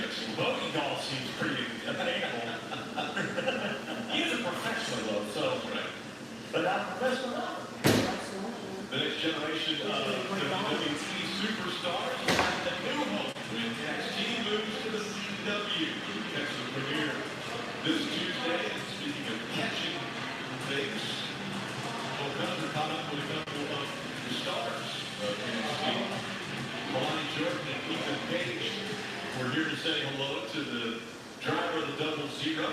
experience. Bogey golf seems pretty attainable. He is a professional, though, so. Right. But not a professional golfer. The next generation of WWE superstars have the new home when NXT moves to the CW. Catch the premiere this Tuesday. And speaking of catching things, we'll caught up with a couple of the stars of NXT. Melanie Jordan and Ethan Page. We're here to say hello to the driver of the 00.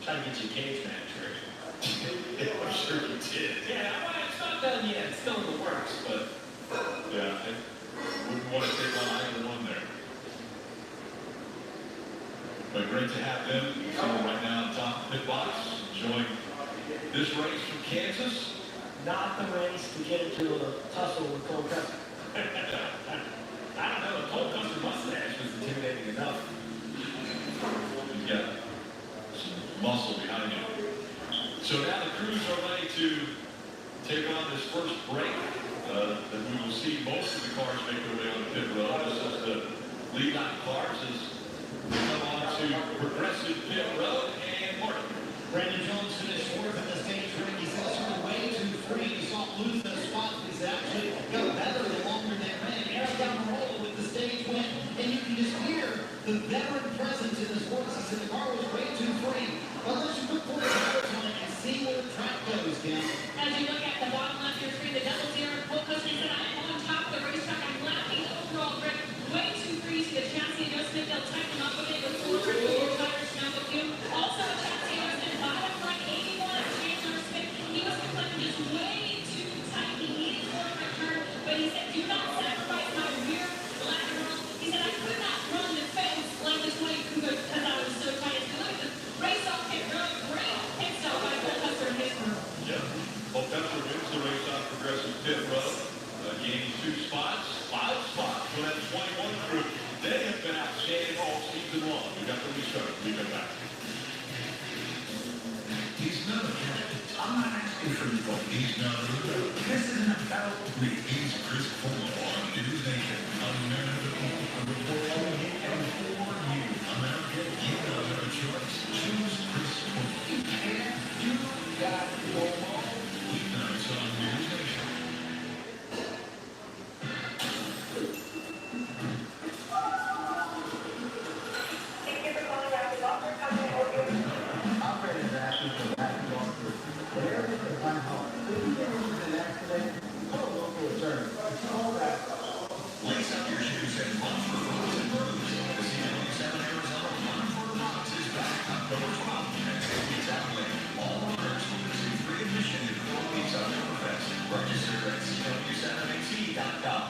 Trying to get you a cage match, right? I'm sure you did. Yeah, well, it's not done yet. It's still in the works, but. Yeah, I wouldn't want to take on either one there. But great to have them sitting right now on top of the pit box, enjoying this race from Kansas. Not the race to get into a tussle with Cole Custer. I don't know. Cole Custer's mustache was intimidating enough. He's got some muscle behind him. So now the crews are ready to take on this first break. That we will see most of the cars make their way on the pit road. This is the lead on cars as we come on to progressive pit road and Martin. Brandon Jones finished fourth in the stage ring. He said sort of way too free. He saw him lose those spots, but he's actually got better the longer they ran. Aaron down the roll with the stage win, and you can just hear the veteran presence in his voice. He said the car was way too free. But let's just look forward to the on it and see where the track goes, Kim. As you look at the bottom left of your screen, the double zero, Cole Custer said, I'm on top of the racetrack. I'm lacking overall grip. Way too free. See the chassis adjustment. They'll tighten him up a bit with forward tires down the queue. Also, a chassis adjustment. Bottom front 81. Chandler Smith. He was complaining just way too tight. He needed forward return, but he said, do not sacrifice my rear lateral. He said, I could not run the fence like this way because I was so tight. If you look at the race off hit, really great pit stop by Cole Custer and his crew. Yeah. Cole Custer wins the race on progressive pit road, gaining 2 spots, 5 spots for that 21 crew. They have been outstanding all season long. We got the restart. We come back. He's not a candidate. I'm not asking for your vote. He's not a leader. This isn't about me. He's Chris Cuomo on News Nation. America, a report on you and for you. America, you know your choice. Choose Chris Cuomo. And you got Cuomo. Weeknights on News Nation. Operators are asking for back and forth. The area is on home. If you get into an accident, call a local attorney. All that. Lace up your shoes and run for Roots and Brews. The CW7 Arizona Run for Rocks is back October 12th at St. Pete's Outlet. All runners will receive free admission to Cool Pete's Oktoberfest. Register at CW7AC.com.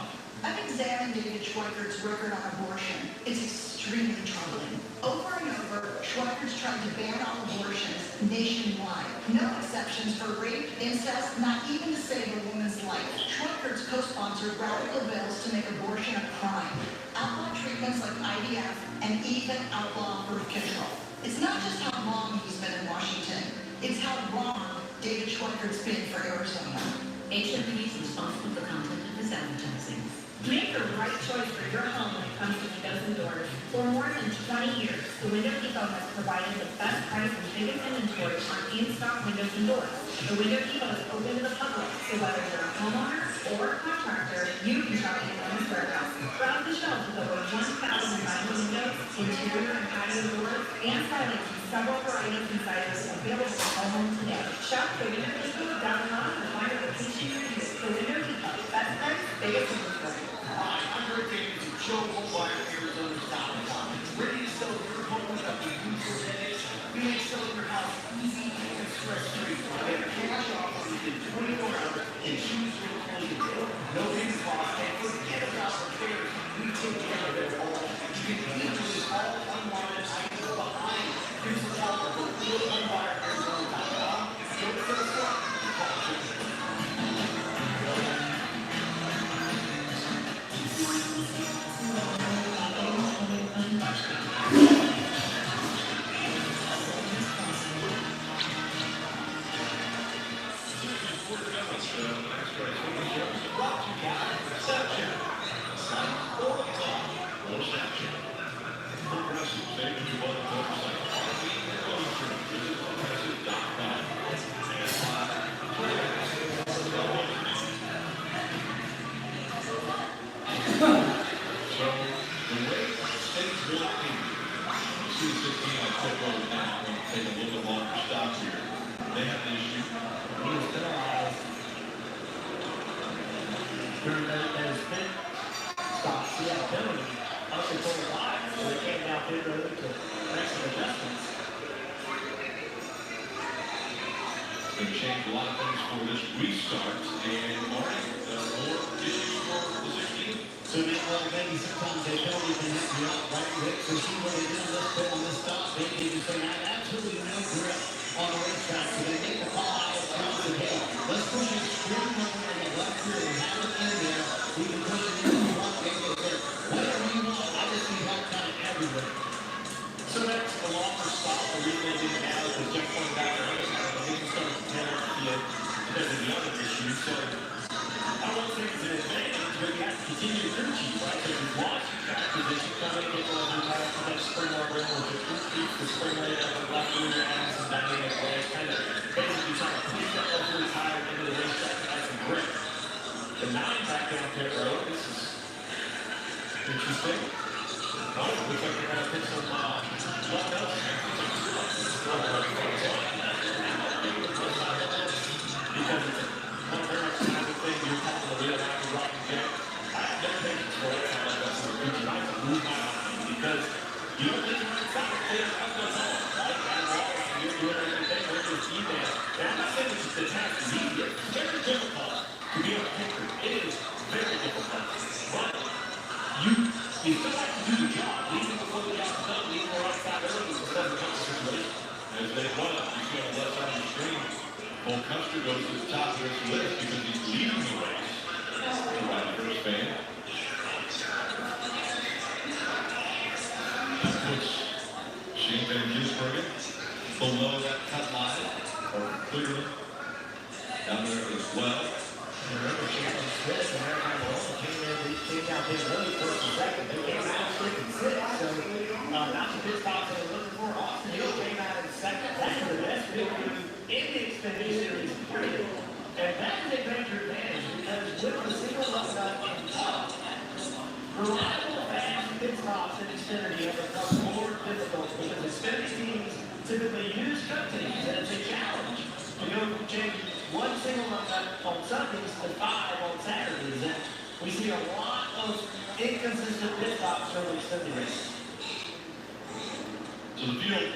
I've examined David Schweikert's record on abortion. It's extremely troubling. Over and over, Schweikert's tried to ban all abortions nationwide. No exceptions for rape, incest, not even to save a woman's life. Schweikert's co-sponsored radical bills to make abortion a crime, outlaw treatments like IVF, and even outlaw birth control. It's not just how long he's been in Washington, it's how wrong David Schweikert's been for Arizona. HWD is responsible for the content of this advertising. Make the right choice for your home when it comes to windows and doors. For more than 20 years, the Window Depot has provided the best price and biggest inventory on in-stock windows and doors. The Window Depot is open to the public, so whether you're a homeowner or a contractor, you can shop in one warehouse. Browse the shelves with over 1,000 windows, interior and patio doors, and silence with several varieties and sizes available for home today. Shop the WindowDepot.com to find a location near you. The Window Depot, best price, biggest inventory. Hi, I'm Rick Davis of Joe Homebuyer, Arizona.com. Ready to sell your home without the usual headaches? We make selling your house easy and stress-free. Get cash offers within 24 hours and choose your closing date. No hidden costs and forget about repairs. We take care of it all. You can even list all unwanted items behind. Here's the top of Joe Homebuyer, Arizona.com. Don't sell stuff. Call Joe. NASCAR 2:16 on pit road now. We'll take a little bit longer stop here. They have an issue. He was penalized during those pit stops. He had a penalty up until the line, so they came down pit road to make some adjustments. It's going to change a lot of things for this restart. And Marty, more issues for the 16. So now, well, maybe sometimes they penalty can hit you up, right? Rick, so see what they did on this pit on this stop. They just say, I have absolutely no grip on the racetrack. So they make the call out of bounds and hey, let's push it straight over in the left rear and have it in there. We can push it in the front, maybe it's there. Whatever you want, I just need help kind of everywhere. So that's a longer stop. The reason they didn't have it was Jeff pointed out earlier. They didn't start to tell you because of the other issue. So I won't say it's an advantage, but you have to continue to crew chief, right? So if you've lost your track position, come in, get over the tire, come that spring over in with your crew chief, the spring right over the left rear, adding some dynamic legs, kind of basically trying to push that over the tire into the racetrack to add some grip. The 9 back down pit road, this is interesting. Oh, it looks like they're going to put some left up. Because it's a very kind of thing you're calling the real act of rock and jack. I have no patience for that kind of stuff. So it's nice to move my mind because you don't think you're inside of it. I'm going on. Right? You're doing everything. We're just email. And I'm not saying it's the task is easy. It's very difficult to be on a picture. It is very difficult. But you still have to do the job. Leaving before the job's done, leaving the right side early is a tough situation. As they run up, you see on the left side of the screen, Cole Custer goes to the top of this list because he's leading the race. The right first fan. That puts Shane Van Gisbergen below that cut line, or clearly down there as well. Remember, Shannon Smith and Eric Hamilton came down pit road first and second. They came out quick and sixth, so not the pit stops they were looking for. Austin Hill came out in second. That's the best field crew in the Xfinity Series, period. And that is a major advantage because with the single lug nut and tough, reliable, fast pit stops in Xfinity have become more difficult because Xfinity teams typically use cut teams, and it's a challenge to go change one single lug nut on Sundays to 5 on Saturdays. And we see a lot of inconsistent pit stops during the Xfinity race. So the field,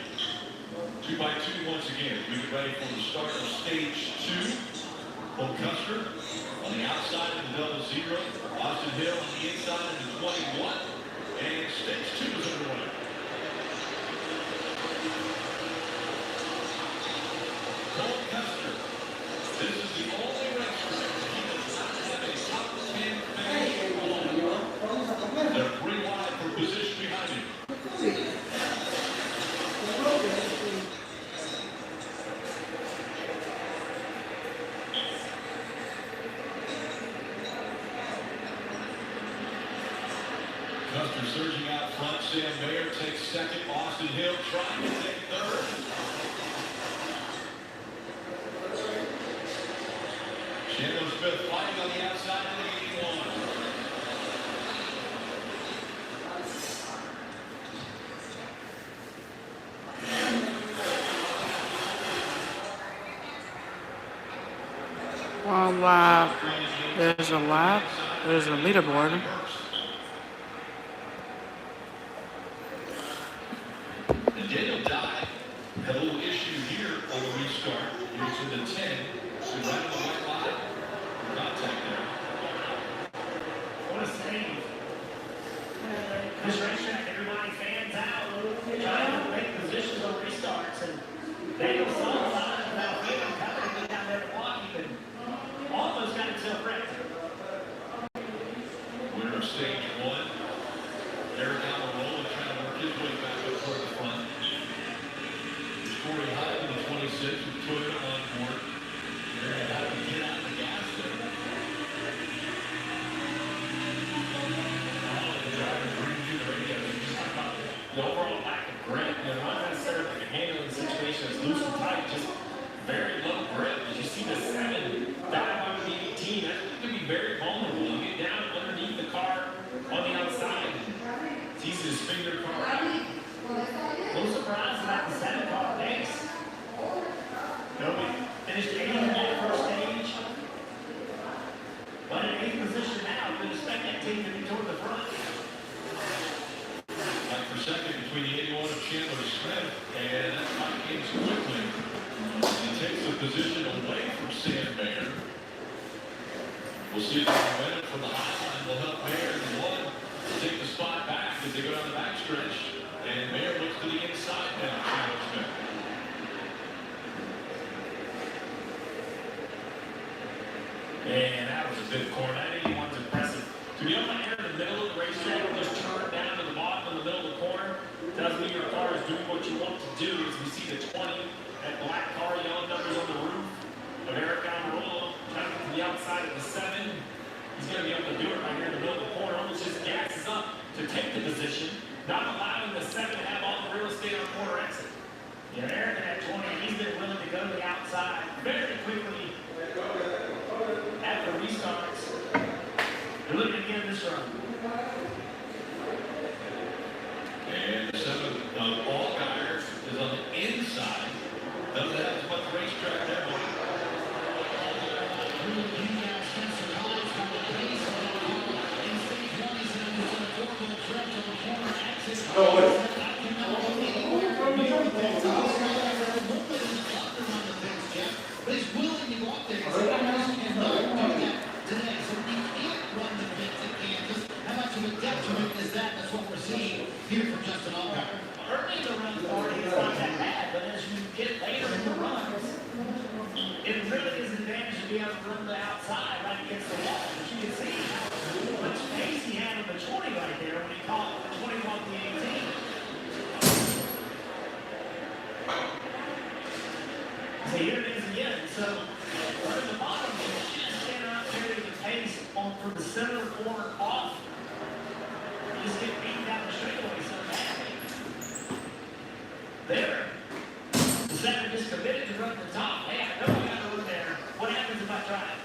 2x2 once again. We get ready for the start of stage 2. Cole Custer on the outside of the double zero. Austin Hill on the inside of the 21. And stage 2 is underway. Cole Custer. This is the only racetrack he does not have a top 10 finish. They're 3 wide for position behind him. Custer surging out front. Sam Mayer takes second. Austin Hill trying to take third. Chandler Smith fighting on the outside of the 81. One lap. There's a lap. There's a leaderboard. And Daniel Dye had a little issue here on the restart. He was in the 10. So right on the white line. Contact there. What a save. This racetrack, everybody fans out, trying to make positions on restarts, and Daniel saw a lot of that freedom coming and down there blocking and almost got himself wrecked. Winner of stage 1. Eric Almirola trying to work his way back up toward the front. Corey Hyde in the 26 with Toyota on board. They're going to get out of the gas there. The overall lack of grip, not necessarily like a handling situation that's loose and tight, just very low grip. As you see the 7 dive under the 18, that could be very vulnerable. You get down underneath the car on the outside, it's easy to spin your car out. Looks little surprised about the 7-car pace. Nobody finished 8th in that first stage. But in 8th position now, you would expect that team to be toward the front. Back for second between the 81 of Chandler Smith, and that fight ends quickly. He takes the position away from Sam Mayer. We'll see if the momentum from the high line will help Mayer and one take the spot back as they go down the backstretch. And Mayer looks to the inside now, Chandler Smith. And that was a good corner. That 81's impressive. To be able to enter the middle of the racetrack and just turn it down to the bottom in the middle of the corner doesn't mean your car is doing what you want to do. As we see the 20, that black car, yellow numbers on the roof of Eric Almirola, trying to get to the outside of the 7. He's going to be able to do it right here in the middle of the corner. Almost just gasses up to take the position, not allowing the 7 to have all the real estate on corner exit. You know, Eric at 20, he's been willing to go to the outside very quickly after restarts. You're looking again this run. And the 7 of Allgaier is on the inside. Doesn't have as much racetrack there. No, wait. But he's willing to go up there. He's not do that today. So he can't run the pits at Kansas. How much of a detriment is that? That's what we're seeing here from Justin Allgaier. Early in the run, 40 is not that bad, but as you get later in the runs, it really is an advantage to be able to run the outside right against the wall. But you can see how much pace he had on the 20 right there when he caught the 20 off the 18. So here it is again. So right at the bottom, he's just standing out carrying the pace on from the center corner off. You just get beaten down the straightaway so badly. There. The 7 just committed to run the top. Hey, I know I got to run there. What happens if I try it?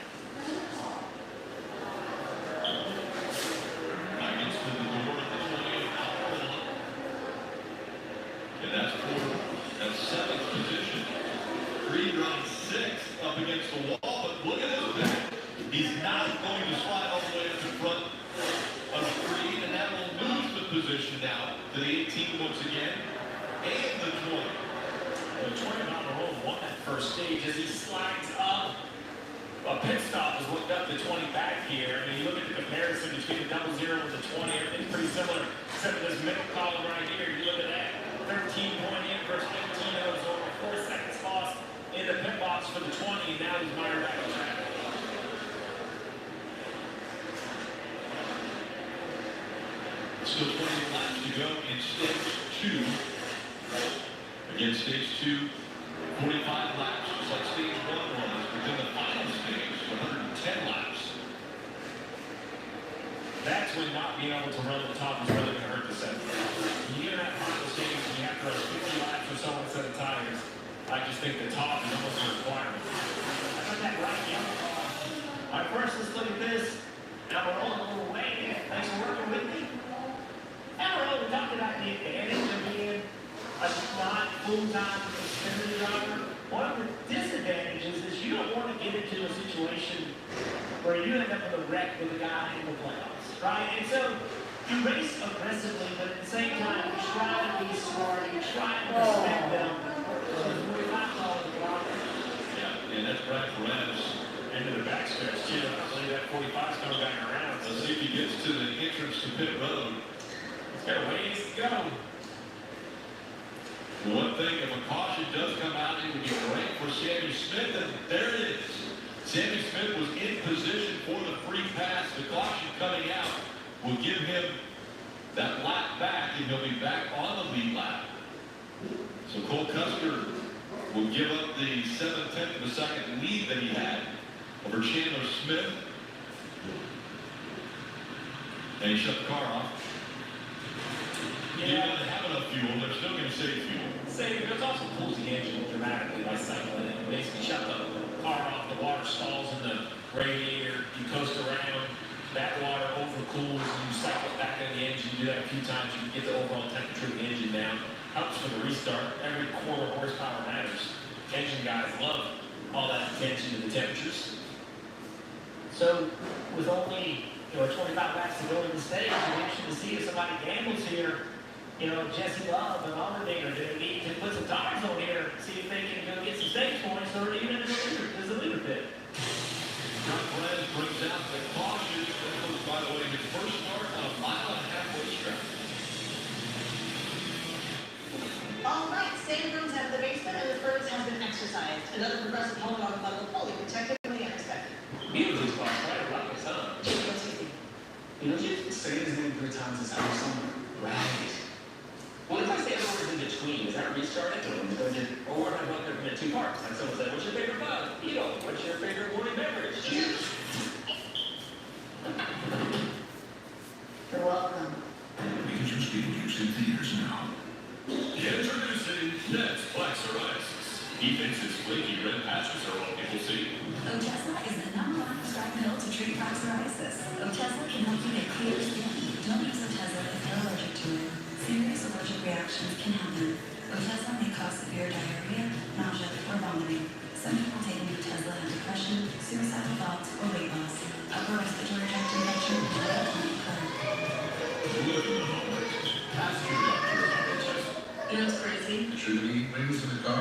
Back into the door at the 20 of Almirola. And that's for that 7th position. Creed runs 6th up against the wall, but look at this back. He's not going to slide all the way up in front of Creed, and that will lose the position now to the 18 once again, and the 20. The 20 on the roll won that first stage as he slides up. A pit stop is looked up the 20 back here. I mean, you look at the comparison between the 00 and the 20, everything's pretty similar. Except for this middle column right here, you look at that. 13 point in versus 15 of over 4 seconds lost in the pit box for the 20, and now he's mired back on track. Still 20 laps to go in stage 2. Again, stage 2, 45 laps, just like stage 1 was. Within the final stage, 110 laps. That's when not being able to run at the top is really going to hurt the set. You get in that final stage and you have to run 50 laps or so on a set of tires. I just think the top is almost a requirement. I got that right yellow car. All right, first let's look at this. Now we're rolling a little way. Thanks for working with me. Alright, we talked about the advantage of being a not full-time Xfinity driver. One of the disadvantages is you don't want to get into a situation where you end up in a wreck with a guy in the playoffs, right? And so you race aggressively, but at the same time you try to be smart, you try to respect them. Because we're not all the problem. Yeah, and that's Brad Perez. Into the backstretch, too. I believe that 45's coming back around. Let's see if he gets to the entrance to pit road. He's got a ways to go. One thing, if a caution does come out, it would be great for Sammy Smith, and there it is. Sammy Smith was in position for the free pass. The caution coming out will give him that lap back, and he'll be back on the lead lap. So Cole Custer will give up the 7/10 of a second lead that he had over Chandler Smith. And he shut the car off. He doesn't have enough fuel. They're still going to save fuel. It also cools the engine dramatically by cycling it. You basically shut the car off, the water stalls in the radiator, you coast around, that water overcools, and you cycle it back in the engine. You do that a few times, you can get the overall temperature of the engine down. Helps for the restart. Every quarter horsepower matters. Engine guys love all that attention to the temperatures. So, with only 25 laps to go in the stage, we're interested to see if somebody gambles here. Jesse Love and Allmendinger, do they need to put some tires on here, see if they can go get some stage points, or even as a leader pit. John Perez brings out the caution. That was, by the way, his first start on a mile-and-a-half racetrack. All right, standing rooms out of the basement and the furnace has been exercised. Another progressive helmet on the level, fully protected from the unexpected. Beautifully spot, right? Like my son. Say his name 3 times is how summer. Right. What if I say other words in between? Is that restarting? Or what if I broke them into 2 parts? Like someone said, what's your favorite bug? What's your favorite morning beverage? You're welcome. Because your speed use in theaters now. Introducing Ned's Black Psoriasis. He thinks his flaky red patches are all people see. Otezla is the #1 prescribed pill to treat plaque psoriasis. Otezla can help you get clear skin. Don't use Otezla if you're allergic to it. Serious allergic reactions can happen. Otezla may cause severe diarrhea, nausea, or vomiting. Some people taking Otezla have depression, suicidal thoughts, or weight loss. Upper respiratory tract infection and other common occur. Live in the moment. Ask your doctor about Otezla. You know what's crazy? Should we eat wings in the car?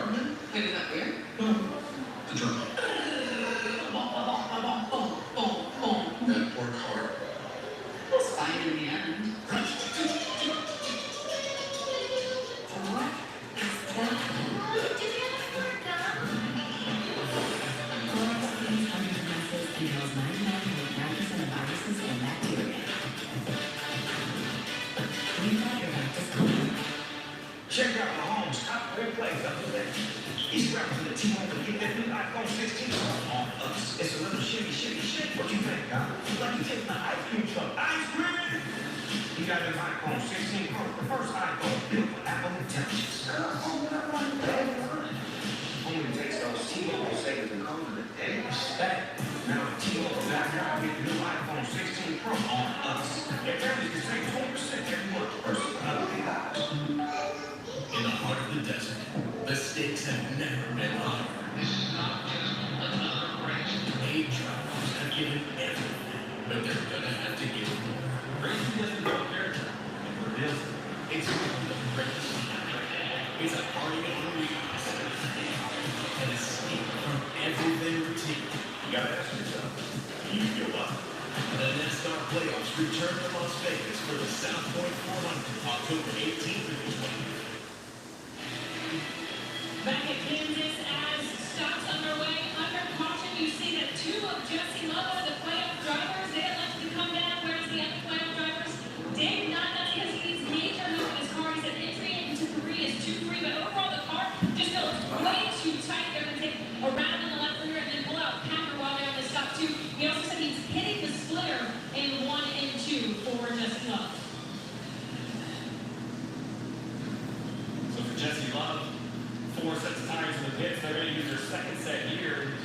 Maybe not weird. The drunk. That work hard. It's fine in the end. What is that? Did you have a gun? Clorox cleans hundreds of messes and kills 99.9% of viruses and bacteria. You've got your back to school. Check out Mahomes' top great plays up there. He's rapping the team to get that new iPhone 16 on us. It's a little shimmy. What you think, huh? Like you take my ice cream truck. Ice cream! He got his iPhone 16 Pro, the first iPhone built for Apple Intelligence. Only takes those T-Mobile savings and comes with a day respect. Now T-Mobile.com get the new iPhone 16 Pro on us. Your families can save 20% every month versus other guys. In the heart of the desert, the stakes have never been higher. This is not just another race. 8 drivers have given everything, but they're gonna have to give more. Racing doesn't go character. It reveals it. It's a race. It's a party on wheels. An escape from everyday routine. You gotta ask yourself, do you feel up? The NASCAR playoffs return to Las Vegas for the South Point 400, October 18th through 20th. Back at Kansas, as stops underway, under caution, you see that 2 of Jesse Love are the playoff drivers. They elected to come down, whereas the other playoff drivers did not, not because he needs major help in his car. He said entry into 3 is too free, but overall the car just feels way too tight. They're going to take a round in the left rear and then pull out Packer while they're on the stop 2. He also said he's hitting the splitter in 1 and 2 for Jesse Love. So for Jesse Love, 4 sets of tires in the pits. They're going to use their second set here.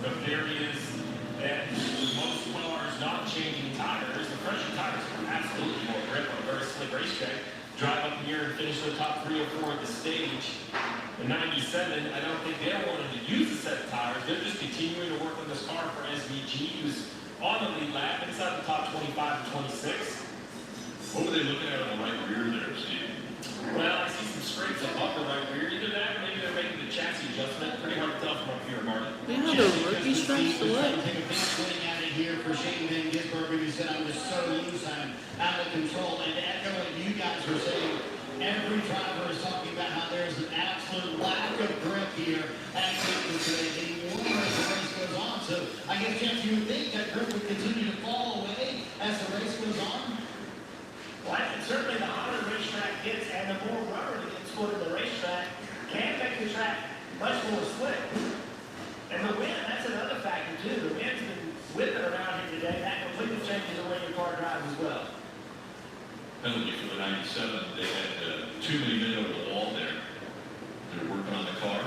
The theory is that with most cars not changing tires, the fresher tires are absolutely more grip on a very slick racetrack. Drive up here and finish the top 3 or 4 at the stage. The 97, I don't think they're wanting to use a set of tires. They're just continuing to work on this car for SVG, who's on the lead lap, inside the top 25 and 26. What were they looking at on the right rear there, Steve? Well, I see some scrapes above the right rear. Either that or maybe they're making the chassis adjustment. Pretty hard to tell from up here, Martin. You know the rookie stripes to what? Take a big swing at it here for Shane Van Gisbergen, who said I was so loose, I'm out of control. And to echo what you guys were saying, every driver is talking about how there's an absolute lack of grip here at Kansas today, getting warmer as the race goes on. So I guess, Jeff, you would think that grip would continue to fall away as the race goes on? Well, and certainly the hotter the racetrack gets and the more rubber that gets put in the racetrack can make the track much more slick. And the wind, that's another factor too. The wind's been whipping around here today. That completely changes the way your car drives as well. Penalty for the 97. They had too many men over the wall there. They're working on the car.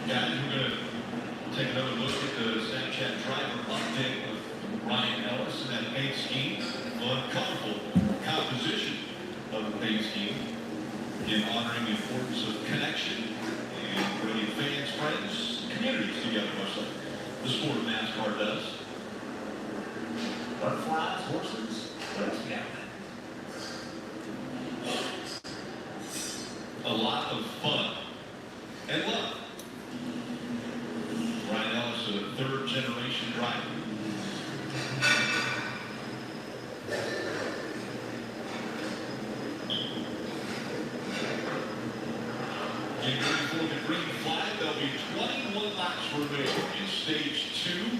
Guys, we're going to take another look at the Snapchat driver update with Ryan Ellis and that paint scheme on colorful composition. paint scheme. Again, honoring the importance of connection and bringing fans, friends, communities together, much like the sport of NASCAR does. Butterflies, horses, what else we got? A lot of fun and love. Ryan Ellis, a third-generation driver. Getting ready for the green flag. There'll be 21 laps remaining in stage 2.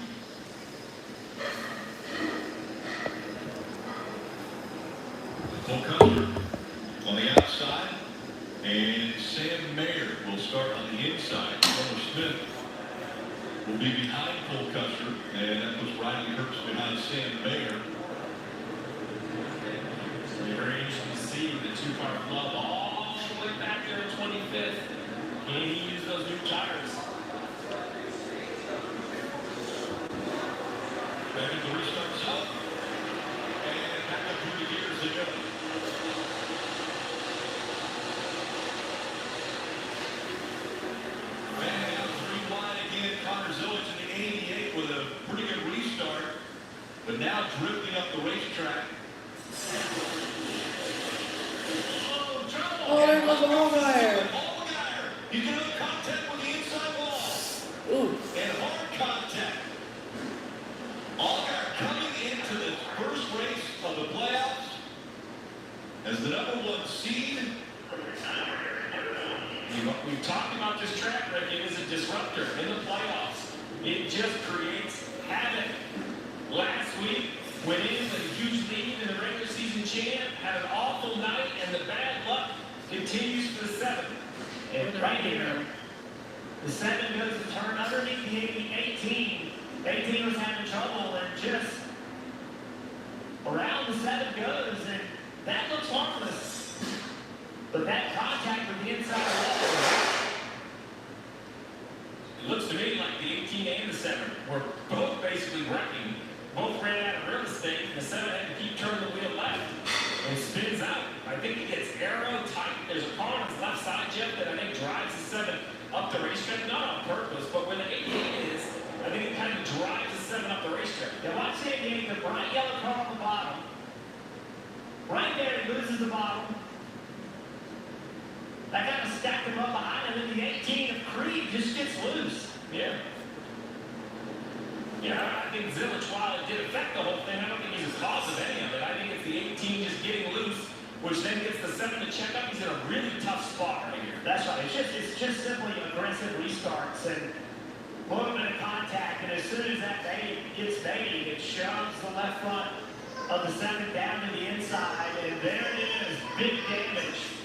Full cover on the outside. And Sam Mayer will start on the inside. Connor Smith will be behind Cole Custer, and that puts Riley Herbst behind Sam Mayer. It'll be very interesting to see the two-car club all the way back there in 25th. Can he use those new tires? Back at the restart zone. And back up through the gears they go. To the 88 with a pretty good restart, but now drifting up the racetrack. Oh, there goes Allgaier. He's going to contact with the inside wall. Ooh. And hard contact. Allgaier coming into the first race of the playoffs as the #1 seed. We've talked about this track, Rick. It is a disruptor in the playoffs. It just creates havoc. Last week, went in with a huge lead in the regular season champ, had an awful night, and the bad luck continues for the 7. And right here, the 7 goes to turn underneath the 18. 18 was having trouble, and just around the 7 goes, and that looks harmless. But that contact with the inside wall. It looks to me like the 18 and the 7 were both basically wrecking. Both ran out of real estate, and the 7 had to keep turning the wheel left and spins out. I think it gets arrow tight. There's a car on his left side, Jeff, that I think drives the 7 up the racetrack, not on purpose, but where the 18 is, I think it kind of drives the 7 up the racetrack. Now watch that game, the bright yellow car on the bottom. Right there, it loses the bottom. That kind of stacked him up behind him, and the 18 of Creed just gets loose. Yeah. Yeah, I think Zillage, while it did affect the whole thing, I don't think he's the cause of any of it. I think it's the 18 just getting loose, which then gets the 7 to check up. He's in a really tough spot right here. That's right. It's just simply aggressive restarts and a little bit of contact, and as soon as that bait gets baited, it shoves the left front of the 7 down to the inside, and there it is, big damage.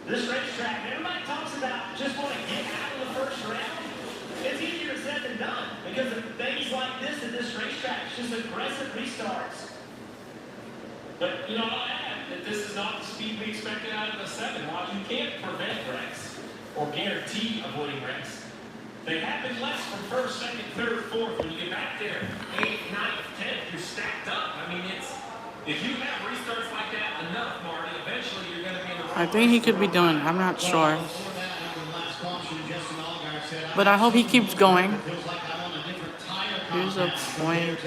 This racetrack, everybody talks about just want to get out of the first round. It's easier said than done because of things like this at this racetrack. It's just aggressive restarts. But, you know, I'll add that this is not the speed we expected out of the 7. While you can't prevent wrecks or guarantee avoiding wrecks, they happen less from first, second, third, fourth. When you get back there, 8th, 9th, 10th, you're stacked up. I mean, if you have restarts like that enough, Marty, eventually you're going to be in the wrong I think he could be doing it. I'm not sure. But I hope he keeps going. Here's a point.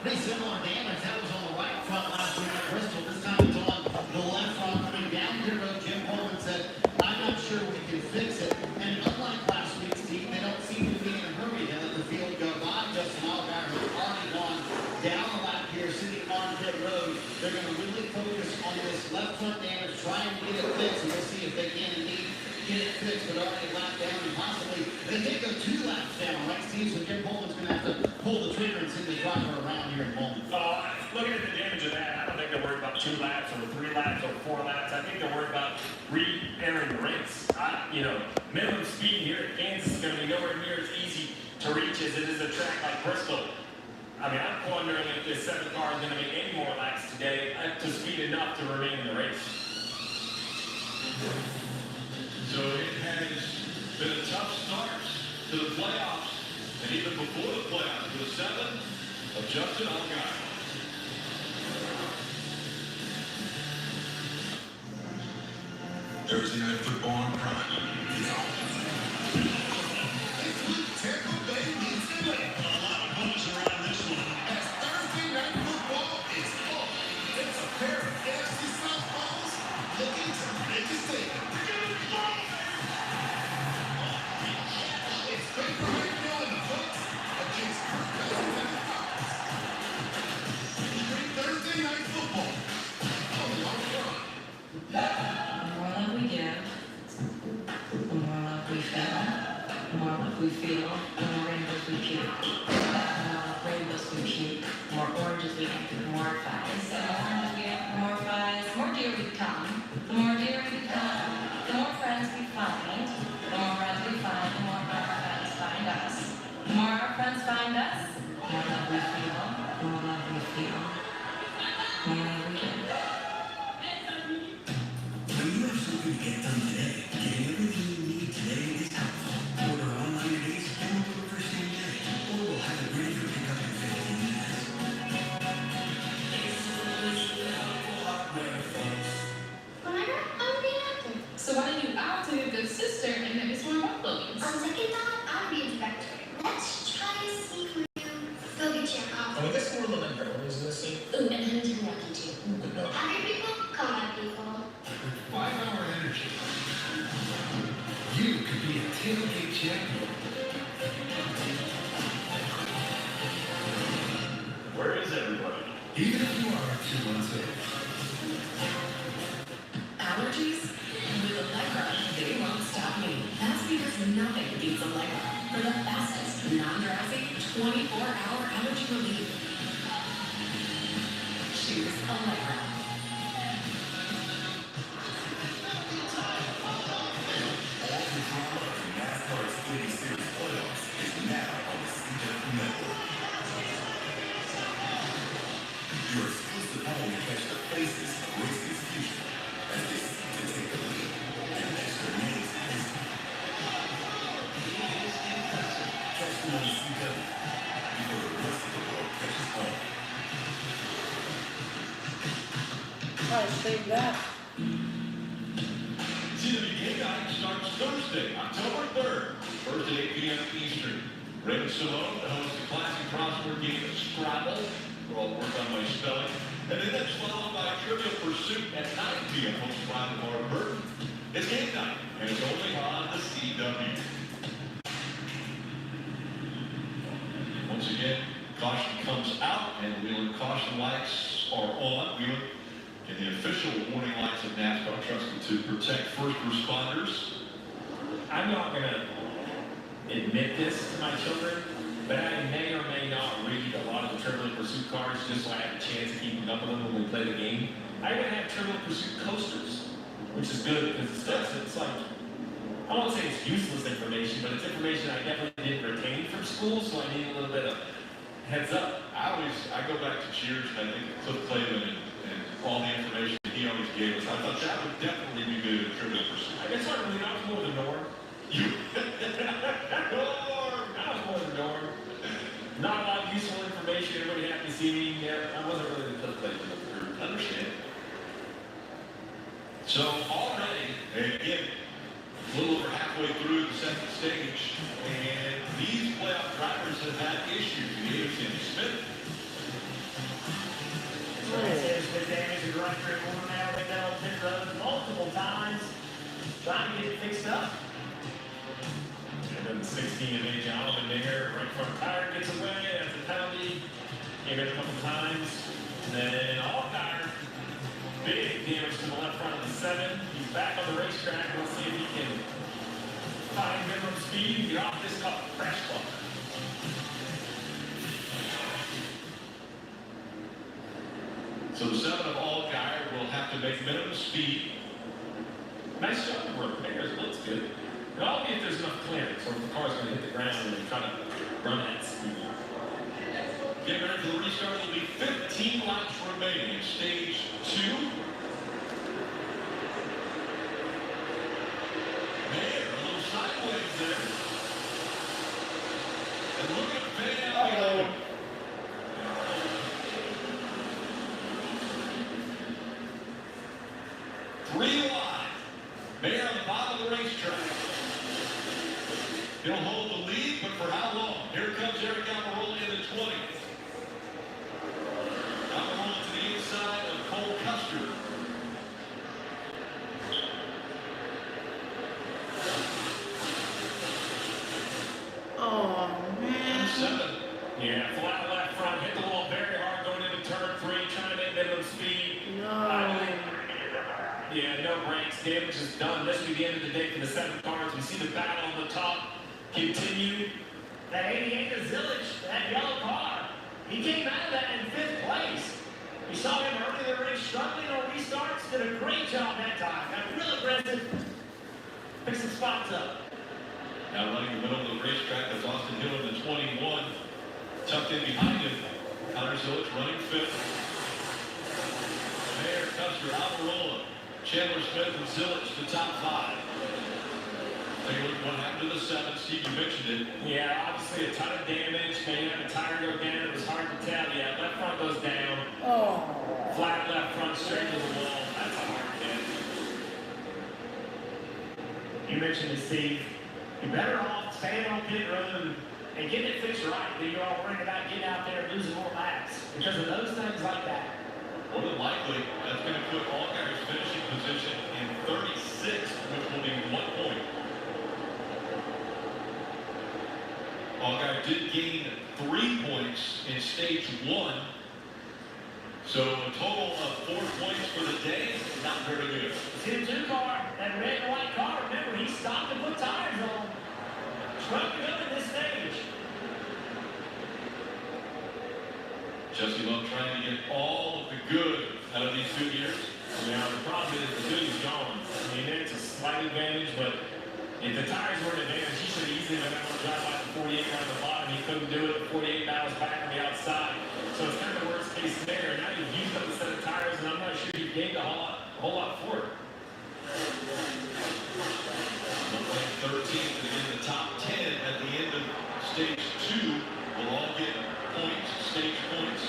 Pretty similar damage. That was on the right front last week at Bristol. This time it's on the left front coming down the road. Jim Coleman said, I'm not sure we can fix it. And unlike last week's team, they don't seem to be in a hurry to let the field go by. Justin Allgaier has already gone down the lap here, sitting on pit road. They're going to really focus on this left front damage, trying to get it fixed, and we'll see if they can indeed get it fixed, but already a lap down, and possibly they did go 2 laps down, right, Steve? So Jim Coleman's going to have to pull the trigger and send the driver around here in a moment. Looking at the damage of that, I don't think they're worried about 2 laps or 3 laps or 4 laps. I think they're worried about re-entering the race. Minimum speed here at Kansas is going to be nowhere near as easy to reach as it is a track like Bristol. I mean, I'm wondering if this 7 car is going to make any more laps today to speed enough to remain in the race. So it has been a tough start to the playoffs, and even before the playoffs, with a 7, a Justin Allgaier. Thursday night football on Prime. Tampa Bay meets Atlanta. A lot of points around this one. As Thursday night football is on. It's a pair of NFC Southpaws looking to make a statement. It's Baker Mayfield in the books against Kirk Cousins and the Falcons. Great Thursday night football. Only on Prime. The more love we give, the more love we feel. The more love we feel, the more rainbows we puke. The more rainbows we puke, the more oranges we get, the more fries. The more oranges we get, the more fries. The more deer we become, the more deer we become. The more friends we find, the more friends we find, the more our friends find us. The more our friends find us, the more love we feel, the more love we feel. The more love we give. When you have something to get done today, getting everything you need today is helpful. Order online today and we'll deliver same day. Or we'll have it ready for pickup in 15 minutes. Whenever I'm being active. So why don't you out to be a good sister and maybe some more buildings? On second thought, I'll be a director. Let's try to see who you go get your house. I guess more than girls in this scene. Ooh, and hunting lucky too. Happy people, combat people. 5-hour energy. You could be a tailgate champion. Where is everybody? Even if you are too unsafe. Allergies? With Allegra, they won't stop me. That's because nothing beats Allegra for the fastest, non-drowsy, 24-hour allergy relief. Choose Allegra. All the drama of the NASCAR Xfinity Series playoffs is now on the CW Network. Your exclusive home to catch the faces of racing's future as they seek to take the lead and next their names in history. Catch them on the CW before the rest of the world catches on. I saved that. CW Game Night starts Thursday, October 3rd, first at 8 p.m. Eastern. Raymond Simone hosts the classic crossword game of Scrabble. We'll all work on my spelling. And then that's followed by Trivial Pursuit at 9 p.m. hosted by Lamar Burton. It's Game Night, and it's only on the CW. Once again, caution comes out, and Wheeler caution lights are on. Wheeler, in the official warning lights of NASCAR, trusted to protect first responders. I'm not going to admit this to my children, but I may or may not read a lot of the Trivial Pursuit cards just so I have a chance of keeping up with them when we play the game. I even have Trivial Pursuit coasters, which is good because it's like, I won't say it's useless information, but it's information I definitely didn't retain from school, so I need a little bit of heads up. I go back to Cheers, and I think Cliff Clavin and all the information he always gave us. I thought that would definitely be good at Trivial Pursuit. I guess I'm really not more than Norm. You. Norm! I was more than Norm. Not a lot of useful information. Everybody happy to see me. Yeah, I wasn't really the Cliff Clavin of the group. Understand. So already, again, a little over halfway through the second stage, and these playoff drivers have had issues. Andy Smith. There's been damage to the right rear quarter now. They've been on pit road multiple times, trying to get it fixed up. And then the 16 of age Alvin there, right front tire gets away. That's a penalty. Came in a couple times. And then Allgaier, big damage to the left front of the 7. He's back on the racetrack. We'll see if he can find minimum speed and get off this crash club. So the 7 of Allgaier will have to make minimum speed. Nice job of repairs. It looks good. And I'll be if there's enough clearance or if the car's going to hit the ground and they try to run at speed. Get ready for the restart. There'll be 15 laps remaining in stage 2. There, a little sideways there. And look at Van Allen. He'll hold the lead, but for how long? Here comes Eric Almirola in the 20. Almirola to the inside of Cole Custer. Oh, man. 7. Yeah, flat left front, hit the wall very hard going into turn 3, trying to make minimum speed. No. Yeah, no brakes. Damage is done. This will be the end of the day for the 7 cars. We see the battle on the top continue. That 88 of Zillage, that yellow car, he came out of that in 5th place. You saw him early in the race struggling on restarts, did a great job that time. Got real aggressive, picked some spots up. Now running the middle of the racetrack, that's Austin Hill in the 21. Tucked in behind him, Connor Zillage running 5th. Mayer, Custer, Almirola, Chandler Smith, and Zillage, the top 5. Take a look at what happened to the 7. Steve, you mentioned it. Yeah, obviously a ton of damage. Maybe had a tire go down. It was hard to tell. Yeah, left front goes down. Oh. Flat left front straight to the wall. That's a hard hit. You mentioned it, Steve. You're better off staying on pit road and getting it fixed right than you're all worried about getting out there and losing more laps because of those things like that. More than likely, that's going to put Allgaier's finishing position in 36, which will be 1 point. Allgaier did gain 3 points in stage 1. So a total of 4 points for the day, not very good. See the 2 car, that red and white car, remember, he stopped to put tires on. Struck to go in this stage. Jesse Love trying to get all of the good out of these 2 years. Now, the problem is the dude's gone. I mean, it's a slight advantage, but if the tires were an advantage, he should have easily been able to drive by the 48 on the bottom. He couldn't do it. The 48 battles back on the outside. So it's kind of the worst case scenario. Now you've used up a set of tires, and I'm not sure you've gained a whole lot for it. 13th and in the top 10 at the end of stage 2 will all get points, stage points.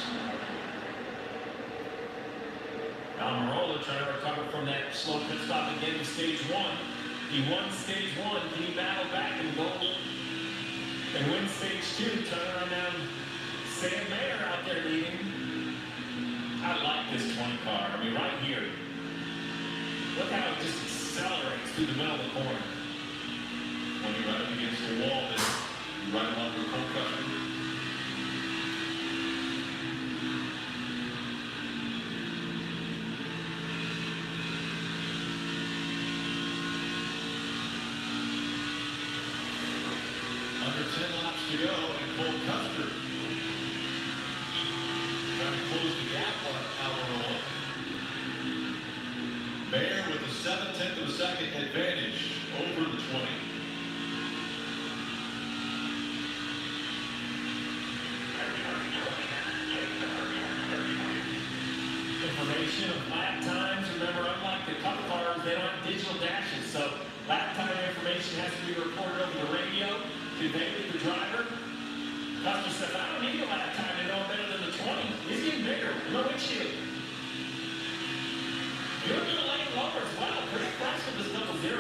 Almirola trying to recover from that slow pit stop again in stage 1. He won stage 1. Can he battle back and go and win stage 2? Turn around now. Sam Mayer out there leading. I like this 20 car. I mean, right here. Look how it just accelerates through the middle of the corner. When you're right up against the wall, then you right along with Cole Custer. Under 10 laps to go, and Cole Custer trying to close the gap on Almirola. Mayer with a 7/10 of a second advantage over the 20. Information of lap times. Remember, unlike the cup cars, they don't have digital dashes, so lap time information has to be reported over the radio, conveyed to the driver. Custer says, I don't need a lap time to know better than the 20. He's getting bigger. No windshield. You're going to lane lower as well. Pretty impressive with this double 0.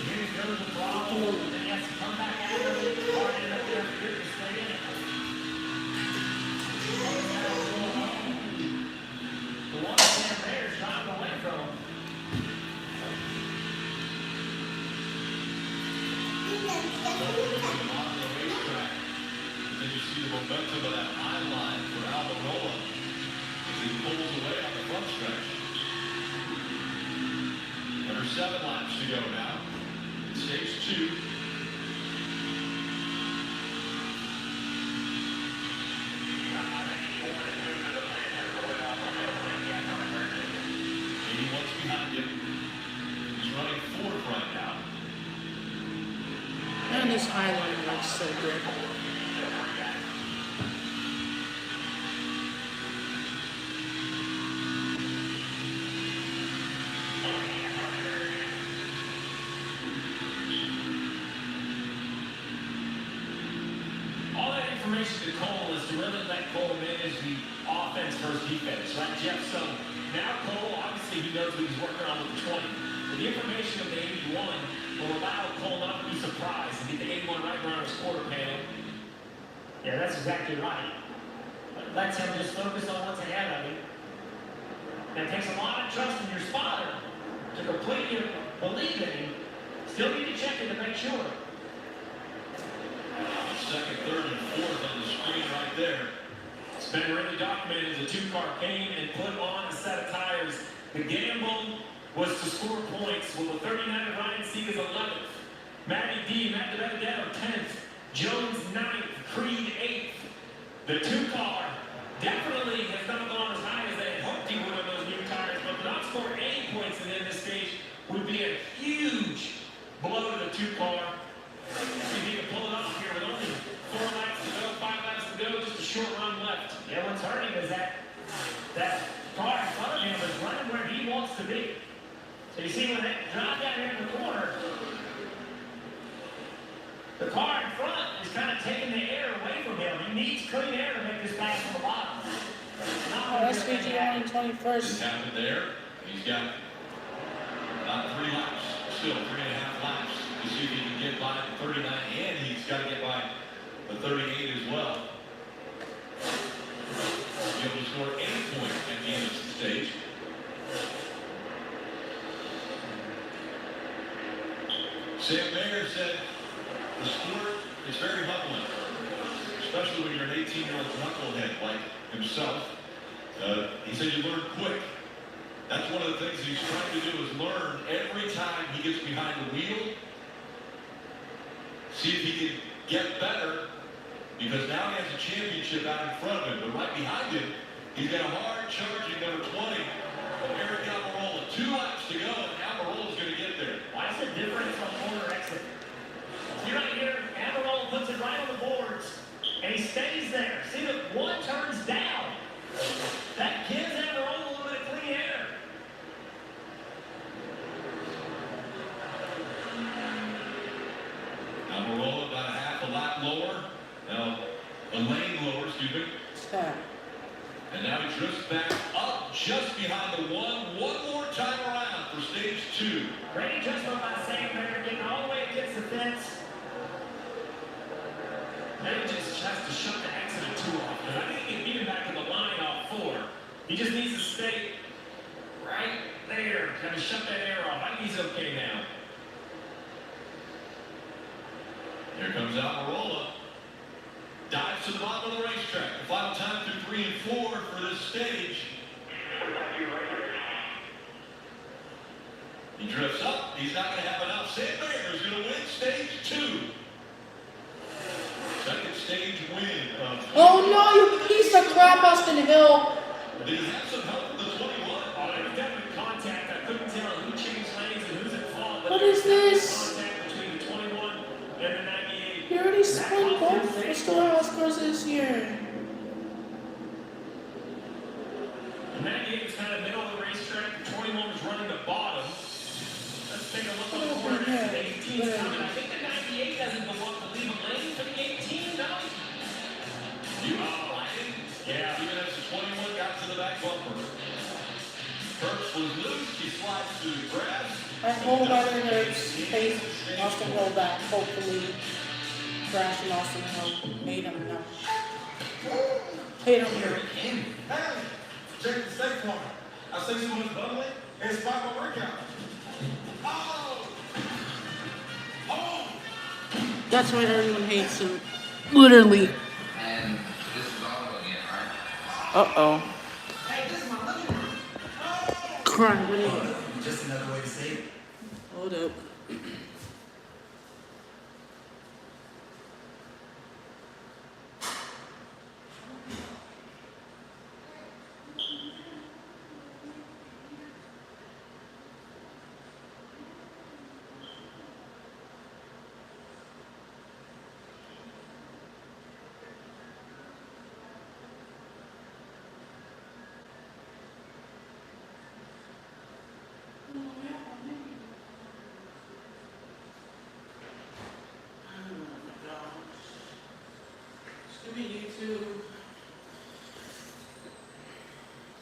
Here goes the throttle, and then he has to come back out of it. Car ended up there for good to stay in it. The one Sam Mayer's driving away from him. On the racetrack. And then you see the momentum of that high line for Almirola as he pulls away on the front stretch. Under 7 laps to go now. Stage 2. What's behind him? He's running 4th right now. And this Highline looks so good. All that information to Cole is to really let Cole manage the offense versus defense, right, Jeff? So Now Cole, obviously he knows what he's working on with the 20. But the information of the 81 will allow Cole not to be surprised and get the 81 right around his quarter panel. Yeah, that's exactly right. It lets him just focus on what's ahead of him. And it takes a lot of trust in your spotter to completely believe in him. Still need to check it to make sure. Second, third, and fourth on the screen right there. It's been really documented. The 2-car came and put on a set of tires. The gamble was to score points. Well, the 39 of Ryan Seaga's 11th. Matty D, Matt DeBenedetto 10th. Jones 9th. Creed 8th. The 2-car definitely has not gone as high as they had hoped he would on those new tires, but to not score any points in this stage would be a huge blow to the 2-car. See if he can pull it off here with only 4 laps to go, 5 laps to go, just a short run left. Yeah, what's hurting is that car in front of him is running where he wants to be. So you see when they drive down here in the corner, the car in front is kind of taking the air away from him. He needs clean air to make this pass on the bottom. SVG only 21st. This happened there. He's got about 3 laps, still 3.5 laps to see if he can get by the 39, and he's got to get by the 38 as well. Be able to score any point at the end of the stage. Sam Mayer said the sport is very humbling, especially when you're an 18-year-old knucklehead like himself. He said you learn quick. That's one of the things he's trying to do is learn every time he gets behind the wheel. See if he can get better, because now he has a championship out in front of him. But right behind him, he's got a hard charging number 20, Eric Almirola. 2 laps to go, and Almirola's going to get there. Why is the difference on corner exit? See right here, Amarola puts it right on the boards, and he stays there. See the one turns down. That gives Amarola a little bit of clean air. Almirola about a half a lap lower. Now, a lane lower, excuse me. And now he drifts back up just behind the one more time around for stage 2. Great adjustment by Sam Mayer, getting all the way against the fence. Now he just has to shut the exit of 2 off. Because I think he can beat him back to the line off 4. He just needs to stay right there. Kind of shut that air off. I think he's okay now. Here comes Almirola. Dives to the bottom of the racetrack. The final time through 3 and 4 for this stage. He drifts up. He's not going to have enough. Sam Mayer is going to win stage 2. Second stage win of... Oh no, you piece of crap, Austin Hill. Did he have some help with the 21? Oh, there was definitely contact. I couldn't tell who changed lanes and who's at fault. But What is this? contact between the 21 and the 98. He already spent both the storehouse courses this year. The 98 was kind of middle of the racetrack. The 21 was running the bottom. Let's take a look on the corner. The 18's coming. I think the 98 doesn't go up to leave a lane for the 18, no? Yeah, even as the 21 got to the back bumper. Perks was loose. He slides through the grass. My whole weather hurts. Face Austin Hill back, hopefully. Crashing Austin Hill. Made him no. Hate him here. Hey, check the state for me. I see so much bubbling. It's my workout. Oh! Oh! That's why everyone hates him. Literally. And this is auto again, right? Uh-oh. Hey, this is my living room. Oh! Crying. What is it? Just another way to say it. Hold up.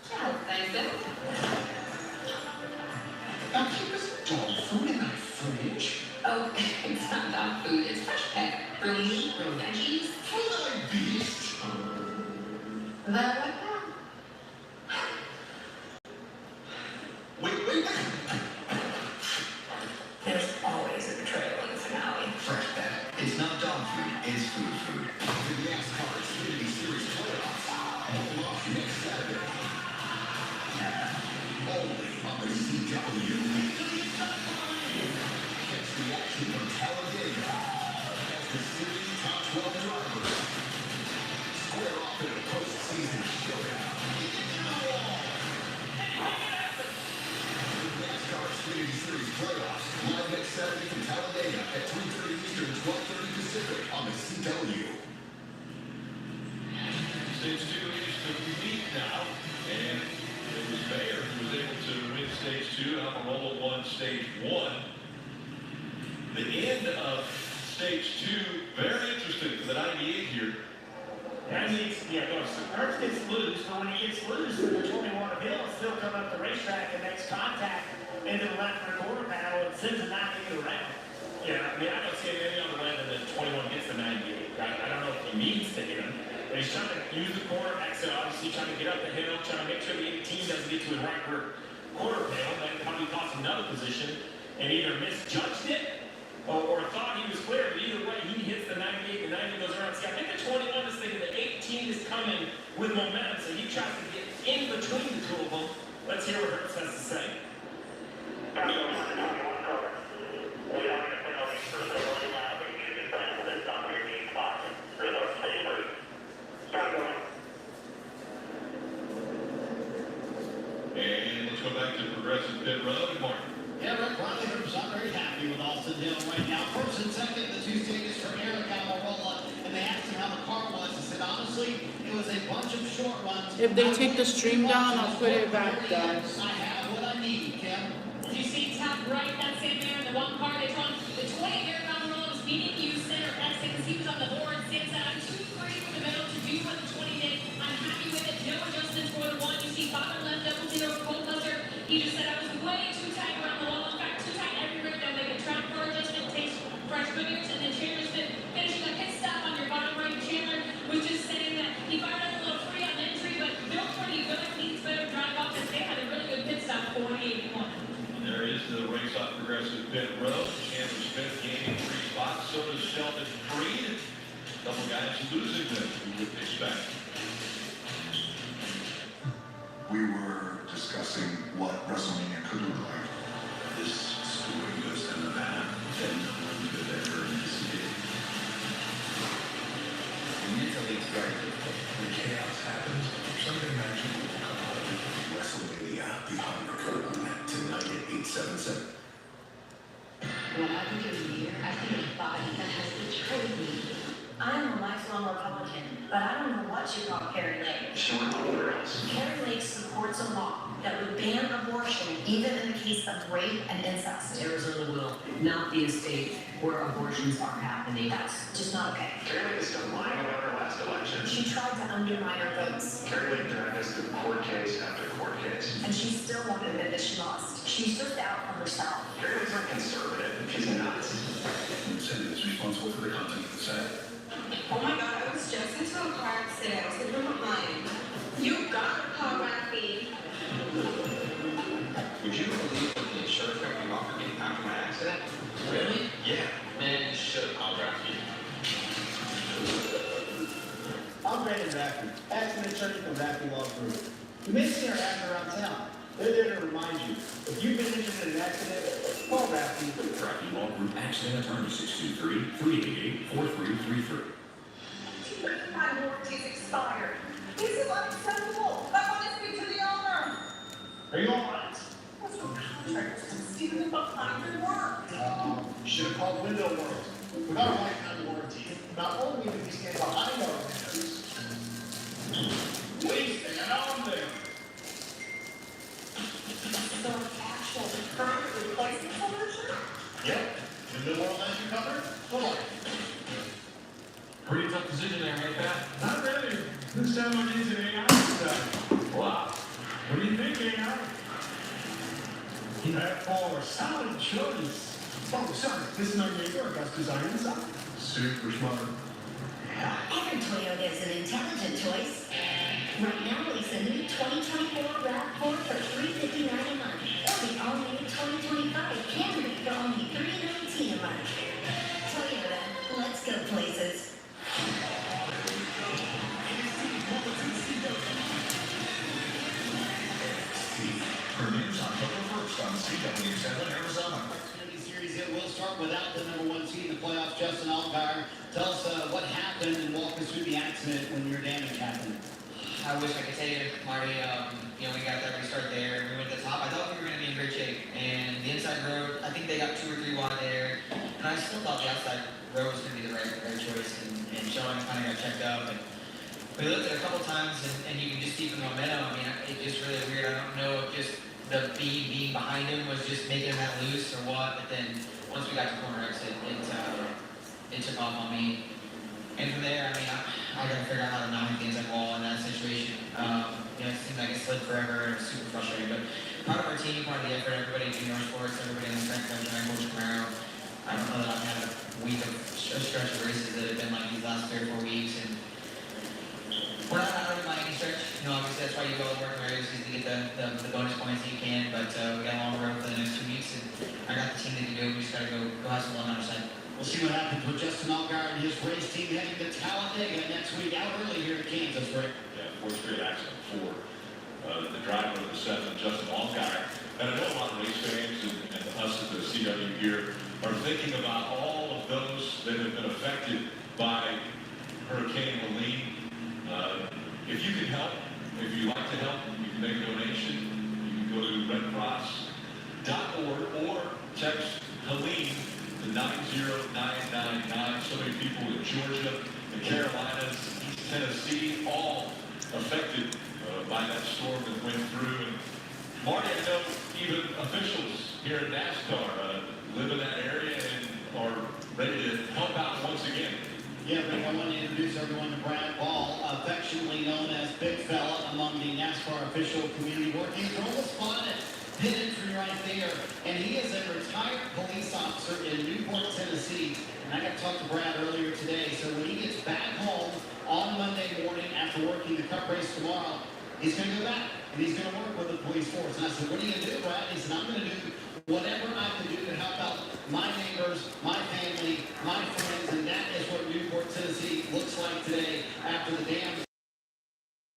Ciao, stai bene? That like that. Wait. There's always a betrayal in the finale. Fresh bet. It's not dog food, it's food. The NASCAR Xfinity Series playoffs. Hold off next Saturday. Only on the CW. Catch the action from Talladega as the series' top 12 drivers square off in a postseason showdown. The NASCAR Xfinity Series playoffs live next Saturday from Talladega at 3:30 Eastern, 12:30 Pacific on the CW. Stage 2 is complete now, and it was Bayer who was able to win Stage 2. Almirola won Stage 1. The end of Stage 2, very interesting for the 98 here. That means, Hurts gets loose, but when he gets loose, the 21 of Hill still come up the racetrack and makes contact into the left quarter panel and sends a 98 around. Yeah, I mean, I don't see any other way than that 21 gets the 98. Right? I don't know if he needs to hit him, but he's trying to use the corner exit, obviously trying to get up the hill, trying to make sure the 18 doesn't get to his right rear quarter panel. That probably cost him another position and either misjudged it or thought he was clear, but either way, he hits the 98, the 90 goes around. See, I think the 21 is thinking the 18 is coming with momentum, so he tries to get in between the two of them. Let's hear what Hurts has to say. And let's go back to Progressive Pit Road. Mark. Yeah, Rick Riley Hurts not very happy with Austin Hill right now. First and second, the two stages for Eric Almirola, and they asked him how the car was. He said, honestly, it was a bunch of short runs. If they take the stream down, I'll put it back, guys. I have what I need, Kim. Do you see top right, that's it there, the one car they told the 20 Eric Almirola was beating you center exit because he was on the board. Sam said, I'm too free from the middle to do what the 20 did. I'm happy with it. No adjustments for the one. You see bottom left double zero cold cluster. He just said I was way too tight around the wall. In fact, too tight everywhere. They'll make a track bar adjustment, takes fresh figures, and then Chandler's been finishing a pit stop on your bottom right. Chandler was just saying that he fired up a little free on the entry, but Bill 20 really needs better drive off because they had a really good pit stop for 181. There is the race off Progressive Pit Road. Chandler Smith gaining 3 spots. So does Sheldon Creed. Double guys losing them, you wouldn't expect. We were discussing what WrestleMania could look like. This story goes in the back, and no one could ever anticipate. Mentally, it's very difficult. When chaos happens, something magical will come out of it. WrestleMania Behind the Curtain, tonight at 8/7/7. When I think of a year, I think of a body that has betrayed me. I'm a lifelong Republican, but I don't know what you call Carrie Lake. Carrie Lake supports a law that would ban abortion even in the case of rape and incest. Arizona will not be a state where abortions are happening. That's just not okay. Carrie Lake is still lying about her last election. She tried to undermine our votes. Carrie Lake dragged us through court case after court case. And she still won't admit that she lost. She's just out for herself. Carrie Lake's not conservative. She's nuts. The Senate is responsible for the content of the Senate. Oh my God, I was just into a car accident. I was hit from behind. You gotta call Rafi. Would you believe that the insurance company offered me after my accident? Really? Yeah. Man, you should have called Rafi. I'm Brandon Rafi, accident attorney from Rafi Law Group. You may see our ads around town. They're there to remind you, if you've been injured in an accident, call Rafi. Rafi Law Group Accident Attorney 623-388-4333. My warranty's expired. This is unacceptable. I want to speak to the owner. Are you all right? What's the contract? Steven behind your work. You should have called Window World. With our lifetime warranty, not only do we stand behind our windows, we stand on them. So an actual permanent replacement solution? Yep. Window World has you covered for life. Pretty tough decision there, ain't that? Not really. This time I'm using AI stuff. Wow. What do you think, AI? That for solid choice. Oh, sorry. This is my neighbor, Gus Design Inside. Super smart. Every Toyota is an intelligent choice. Right now, lease a new 2024 RAV4 for $359 a month. Or the all-new 2025 Camry for only $319 a month. Toyota, let's go places. Premieres October 1st on CW7 Arizona. Xfinity Series, it will start without the number 1 seed in the playoffs, Justin Allgaier. Tell us what happened and walk us through the accident when your damage happened. I wish I could tell you, Marty, we got that restart there. We went to the top. I thought we were going to be in great shape. And the inside road, I think they got 2 or 3 wide there. And I still thought the outside road was going to be the right choice. And Sean kind of got checked up. And we looked at it a couple times, and you can just see from the momentum. I mean, it's just really weird. I don't know if just the beam being behind him was just making that loose or what. But then once we got to corner exit, it took off on me. And from there, I mean, I got to figure out how to knock the inside wall in that situation. It seemed like it slid forever, and it was super frustrating. But part of our team, part of the effort, everybody in Junior Sports, everybody in the track, Coach Camaro. I don't know that I've had a week of a stretch of races that have been like these last 3 or 4 weeks. And we're not out of it by any stretch. Obviously that's why you go to work in the races to get the bonus points that you can. But we got a long road for the next 2 weeks, and I got the team that can do it. We just got to go have some fun on our side. We'll see what happens with Justin Allgaier and his race team heading to Talladega next week, out early here in Kansas, Rick. Yeah, 4th straight accident for the driver of the 7, Justin Allgaier. And I know a lot of race fans and us at the CW here are thinking about all of those that have been affected by Hurricane Helene. If you can help, if you'd like to help, you can make a donation. You can go to redcross.org or text Helene to 90999. So many people in Georgia, the Carolinas, East Tennessee, all affected by that storm that went through. And Marty, I know even officials here at NASCAR live in that area and are ready to help out once again. Yeah, Rick, I want to introduce everyone to Brad Ball, affectionately known as Big Fella among the NASCAR official community, working from the spot at pit entry right there. And he is a retired police officer in Newport, Tennessee. And I got to talk to Brad earlier today. So when he gets back home on Monday morning after working the Cup race tomorrow, he's going to go back and he's going to work with the police force. And I said, what are you going to do, Brad? He said, I'm going to do whatever I